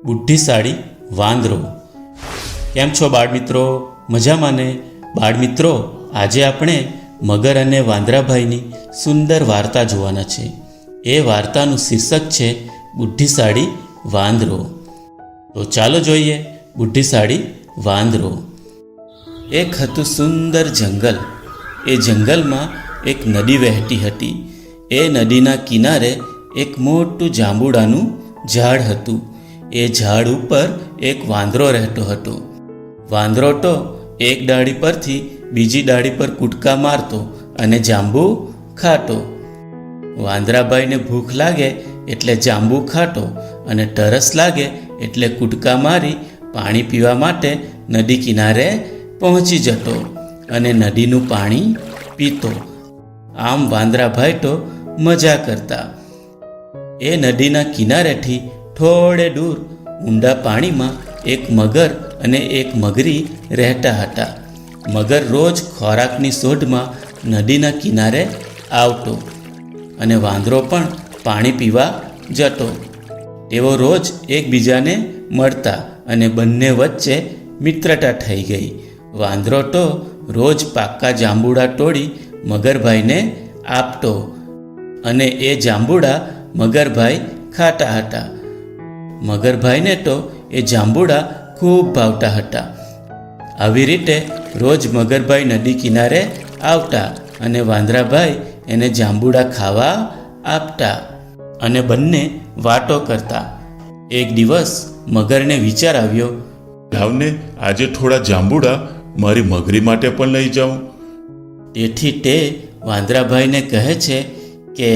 બુદ્ધિશાળી વાંદરો. કેમ છો બાળમિત્રો? મજામાં ને? બાળમિત્રો, આજે આપણે મગર અને વાંદરાભાઈની સુંદર વાર્તા જોવાના છે. એ વાર્તાનું શીર્ષક છે બુદ્ધિશાળી વાંદરો. તો ચાલો જોઈએ બુદ્ધિશાળી વાંદરો. એક હતું સુંદર જંગલ. એ જંગલમાં એક નદી વહેતી હતી. એ નદીના કિનારે એક મોટું જાંબુડાનું ઝાડ હતું. એ ઝાડ ઉપર એક વાંદરો રહેતો હતો. વાંદરો તો એક ડાળી પરથી બીજી ડાળી પર કૂદકા મારતો અને જાંબુ ખાતો. વાંદરાભાઈને ભૂખ લાગે એટલે જાંબુ ખાતો અને તરસ લાગે એટલે કૂદકા મારી પાણી પીવા માટે નદી કિનારે પહોંચી જતો અને નદીનું પાણી પીતો. આમ વાંદરાભાઈ તો મજા કરતા. એ નદીના કિનારેથી થોડે દૂર ઊંડા પાણીમાં એક મગર અને એક મગરી રહેતા હતા. મગર રોજ ખોરાકની શોધમાં નદીના કિનારે આવતો અને વાંદરો પણ પાણી પીવા જતો. તેઓ રોજ એકબીજાને મળતા અને બંને વચ્ચે મિત્રતા થઈ ગઈ. વાંદરો તો રોજ પાક્કા જાંબુડા તોડી મગરભાઈને આપતો અને એ જાંબુડા મગરભાઈ ખાતા હતા. મગરભાઈને તો એ જાંબુડા ખૂબ ભાવતા હતા. આવી રીતે રોજ મગરભાઈ નદી કિનારે આવતા અને વાંદરાભાઈ એને જાંબુડા ખાવા આપતા અને બંને વાતો કરતા. એક દિવસ મગરને વિચાર આવ્યો, લાવને આજે થોડા જાંબુડા મારી મગરી માટે પણ લઈ જાઉં. તેથી તે વાંદરાભાઈને કહે છે કે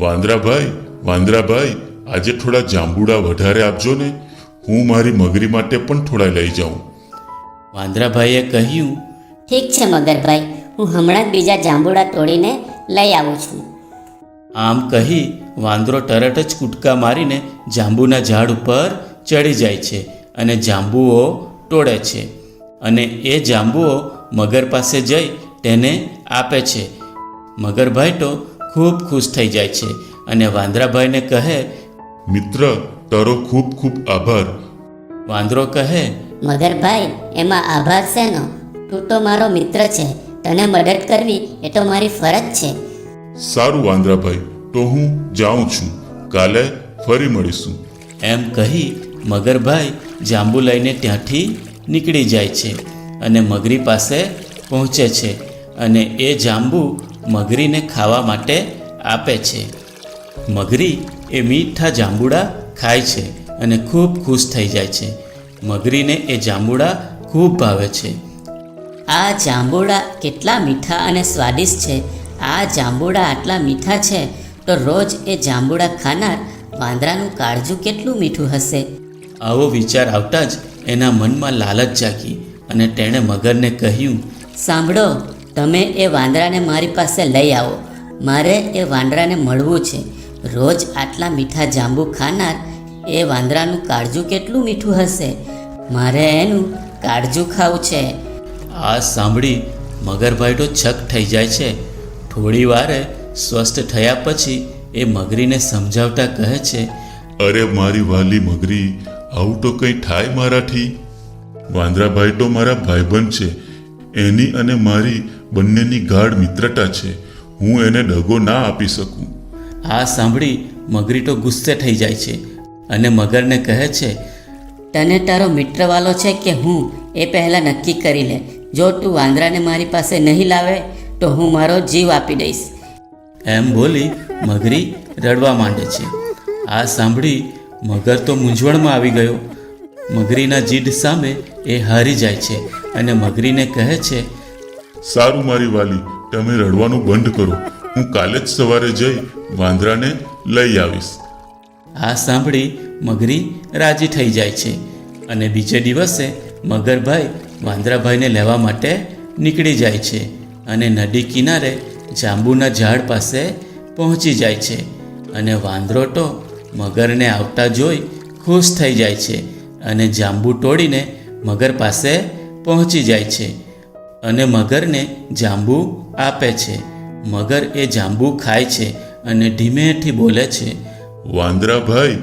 વાંદરાભાઈ આજે થોડા જાંબુડા વધારે આપજો ને, હું મારી મગરી માટે પણ થોડા લઈ જાઉં. વાંદરાભાઈએ કહ્યું, ઠીક છે મગરભાઈ, હું હમણાં જ બીજા જાંબુડા તોડીને લઈ આવું છું. આમ કહી વાંદરો તરત જ કૂદકા મારીને જાંબુના ઝાડ ઉપર ચડી જાય છે અને જાંબુઓ તોડે છે અને એ જાંબુઓ મગર પાસે જઈ તેને આપે છે. મગરભાઈ તો ખૂબ ખુશ થઈ જાય છે અને વાંદરાભાઈને કહે, મિત્ર, તારો ખૂબ ખૂબ આભાર. વાંદરો કહે, મગરભાઈ, એમાં આભાર શેનો? તું તો મારો મિત્ર છે, તને મદદ કરવી એ તો મારી ફરજ છે. સારું વાંદરાભાઈ, તો હું જાઉં છું, કાલે ફરી મળીશું. એમ કહી મગરભાઈ જાંબુ લઈને ત્યાંથી નીકળી જાય છે અને મગરી પાસે પહોંચે છે અને એ જાંબુ મગરીને ખાવા માટે આપે છે. મગરી એ મીઠા જાંબુડા ખાય છે અને ખૂબ ખુશ થઈ જાય છે. મગરીને એ જાંબુડા ખૂબ ભાવે છે. આ જાંબુડા કેટલા મીઠા અને સ્વાદિષ્ટ છે. આ જાંબુડા આટલા મીઠા છે તો રોજ એ જાંબુડા ખાનાર વાંદરાનું કાળજું કેટલું મીઠું હશે. આવો વિચાર આવતા જ એના મનમાં લાલચ જાગી અને તેણે મગરને કહ્યું, સાંભળો, તમે એ વાંદરાને મારી પાસે લઈ આવો. મારે એ વાંદરાને મળવું છે. રોજ આટલા મીઠા જાંબુ ખાનાર એ વાંદરાનું કાળજું કેટલું મીઠું હશે. મારે એનું કાળજું ખાવું છે. આ સાંભળી મગરભાઈ તો છક થઈ જાય છે. થોડી વારે સ્વસ્થ થયા પછી એ મગરીને સમજાવતા કહે છે, અરે મારી વાલી મગરી, આવું તો કંઈ થાય મારાથી? વાંદરાભાઈ તો મારા ભાઈબંધ છે. એની અને મારી બંનેની ગાઢ મિત્રતા છે. હું એને દગો ના આપી શકું. આ સાંભળી મગરી તો ગુસ્સે થઈ જાય છે અને મગરને કહે છે, તને તારો મિત્ર વાલો છે કે હું, એ પહેલાં નક્કી કરી લે. જો તું વાંદરાને મારી પાસે નહીં લાવે તો હું મારો જીવ આપી દઈશ. એમ બોલી મગરી રડવા માંડે છે. આ સાંભળી મગર તો મૂંઝવણમાં આવી ગયો. મગરીના જીદ સામે એ હારી જાય છે અને મગરીને કહે છે, સારું મારી વાલી, તમે રડવાનું બંધ કરો. હું કાલે જ સવારે જઈ વાંદરાને લઈ આવીશ. આ સાંભળી મગરી રાજી થઈ જાય છે અને બીજે દિવસે મગરભાઈ વાંદરાભાઈને લેવા માટે નીકળી જાય છે અને નદી કિનારે જાંબુના ઝાડ પાસે પહોંચી જાય છે અને વાંદરો તો મગરને આવતા જોઈ ખુશ થઈ જાય છે અને જાંબુ તોડીને મગર પાસે પહોંચી જાય છે અને મગરને જાંબુ આપે છે. મગર એ જાંબુ ખાય છે અને ધીમેથી બોલે છે, વાંદરાભાઈ,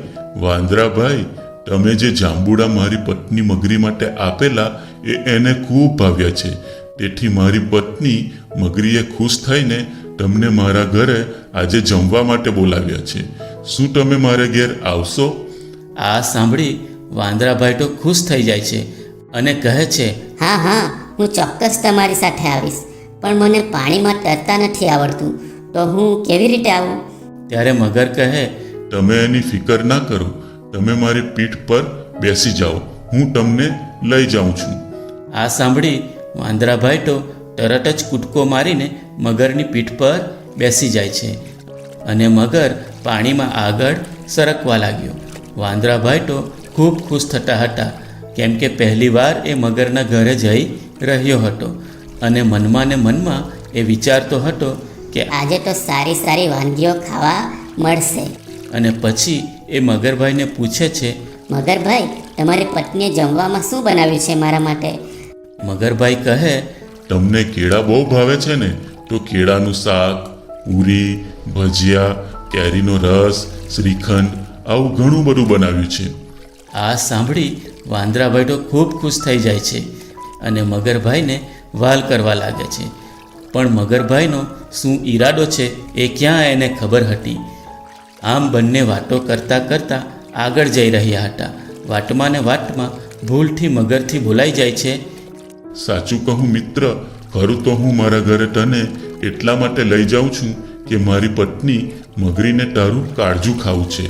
તમે જે જાંબુડા મારી પત્ની મગરી માટે આપેલા એ એને ખૂબ ભાવ્યા છે. તેથી મારી પત્ની મગરીએ ખુશ થઈને તમને મારા ઘરે આજે જમવા માટે બોલાવ્યા છે. શું તમે મારે ઘેર આવશો? આ સાંભળી વાંદરાભાઈ તો ખુશ થઈ જાય છે અને કહે છે, હા હા, હું ચોક્કસ તમારી સાથે આવીશ, પણ મને પાણીમાં તરતા નથી આવડતું, તો હું કેવી રીતે આવું? ત્યારે મગર કહે, તમે એની ફિકર ના કરો. તમે મારી પીઠ પર બેસી જાઓ, હું તમને લઈ જાઉં છું. આ સાંભળી વાંદરાભાઈ તો તરત જ કૂદકો મારીને મગરની પીઠ પર બેસી જાય છે અને મગર પાણીમાં આગળ સરકવા લાગ્યો. વાંદરાભાઈ તો ખૂબ ખુશ થતા હતા, કેમ કે પહેલીવાર એ મગરના ઘરે જઈ રહ્યો હતો અને મનમાં ને મનમાં એ વિચારતો હતો કે આજે તો સારી સારી વાનગીઓ ખાવા મળશે. અને પછી એ મગરભાઈને પૂછે છે. મગરભાઈ, તમારી પત્નીએ જમવામાં શું બનાવ્યું છે મારા માટે? મગરભાઈ કહે, તમને કેળા બહુ ભાવે છે ને, તો કેળાનું શાક, પૂરી, ભજીયા, કેરીનો રસ, શ્રીખંડ, આવું ઘણું બધું બનાવ્યું છે. આ સાંભળી વાંદરાભાઈ તો ખૂબ ખુશ થઈ જાય છે અને મગરભાઈને વાલ કરવા લાગે છે. પણ મગરભાઈનો શું ઈરાદો છે એ ક્યાં એને ખબર હતી. આમ બંને વાતો કરતાં કરતાં આગળ જઈ રહ્યા હતા. વાટમાં ને વાટમાં ભૂલથી મગરથી બોલાઈ જાય છે. સાચું કહું મિત્ર, ખરું તો હું મારા ઘરે તને એટલા માટે લઈ જાઉં છું કે મારી પત્ની મગરીને તારું કાળજું ખાવું છે.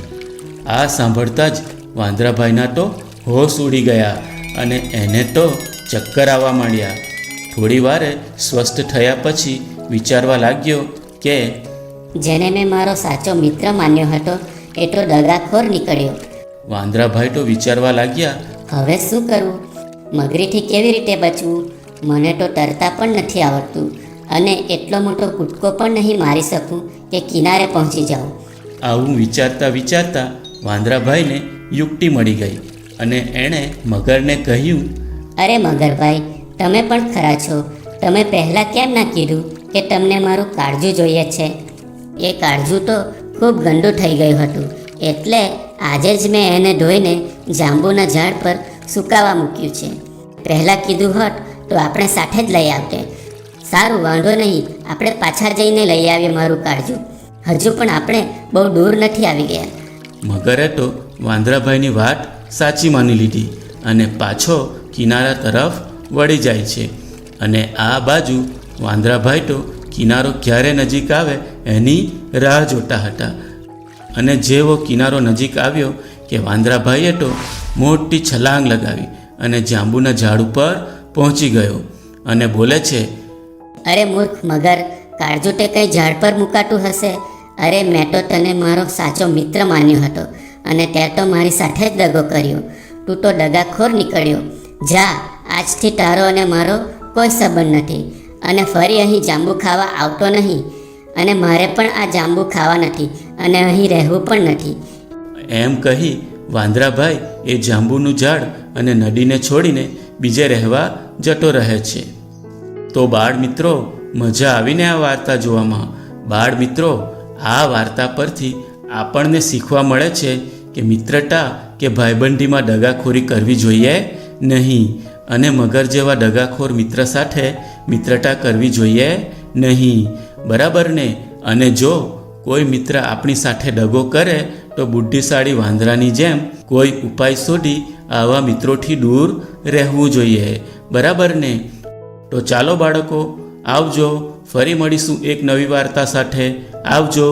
આ સાંભળતા જ વાંદરાભાઈના તો હોશ ઉડી ગયા અને એને તો ચક્કર આવવા માંડ્યા. થોડી વારે સ્વસ્થ થયા પછી વિચારવા લાગ્યો કે જેને મેં મારો સાચો મિત્ર માન્યો હતો એ તો દગાખોર નીકળ્યો. વાંદરાભાઈ તો વિચારવા લાગ્યા, હવે શું કરવું? મગરીથી કેવી રીતે બચવું? મને તો તરતા પણ નથી આવડતું અને એટલો મોટો કૂદકો પણ નહીં મારી શકું કે કિનારે પહોંચી જાઉં. આવું વિચારતા વિચારતા વાંદરાભાઈને યુક્તિ મળી ગઈ અને એણે મગરને કહ્યું, અરે મગરભાઈ, તમે પણ ખરા છો. તમે પહેલાં કેમ ના કીધું કે તમને મારું કાળજું જોઈએ છે? એ કાળજું તો ખૂબ ગંદુ થઈ ગયું હતું, એટલે આજે જ મેં એને ધોઈને જાંબુના ઝાડ પર સુકાવા મૂક્યું છે. પહેલાં કીધું હોત તો આપણે સાથે જ લઈ આવતે. સારું, વાંધો નહીં, આપણે પાછા જઈને લઈ આવીએ મારું કાળજું. હજુ પણ આપણે બહુ દૂર નથી આવી ગયા. મગરે તો વાંદરાભાઈની વાત સાચી માની લીધી અને પાછો કિનારા તરફ વળી જાય છે. અને આ બાજુ વાંદરાભાઈ તો કિનારો ક્યારે નજીક આવે એની રાહ જોતા હતા. અને જેવો કિનારો નજીક આવ્યો કે વાંદરાભાઈએ તો મોટી છલાંગ લગાવી અને જાંબુના ઝાડ ઉપર પહોંચી ગયો અને બોલે છે, અરે મૂર્ખ મગર, કાળજું તે કંઈ ઝાડ પર મુકાતું હશે? અરે મેં તો તને મારો સાચો મિત્ર માન્યો હતો અને તે તો મારી સાથે જ દગો કર્યો. તું તો દગાખોર નીકળ્યો. જા, આજથી તારો અને મારો કોઈ સંબંધ નથી અને ફરી અહીં જાંબુ ખાવા આવતો નહીં. અને મારે પણ આ જાંબુ ખાવા નથી અને અહીં રહેવું પણ નથી. એમ કહી વાંદરાભાઈ એ જાંબુનું ઝાડ અને નદીને છોડીને બીજે રહેવા જતો રહે છે. તો બાળ મિત્રો, મજા આવીને આ વાર્તા જોવામાં. બાળ મિત્રો, આ વાર્તા પરથી આપણને શીખવા મળે છે કે મિત્રતા કે ભાઈબંધીમાં દગાખોરી કરવી જોઈએ નહીં અને મગર જેવા દગાખોર મિત્ર સાથે મિત્રતા કરવી જોઈએ નહીં. બરાબર ને? અને જો કોઈ મિત્ર આપણી સાથે દગો કરે તો બુદ્ધિશાળી વાંદરાની જેમ કોઈ ઉપાય શોધી આવા મિત્રોથી દૂર રહેવું જોઈએ. બરાબર ને? તો ચાલો બાળકો, આવજો. ફરી મળીશું એક નવી વાર્તા સાથે. આવજો.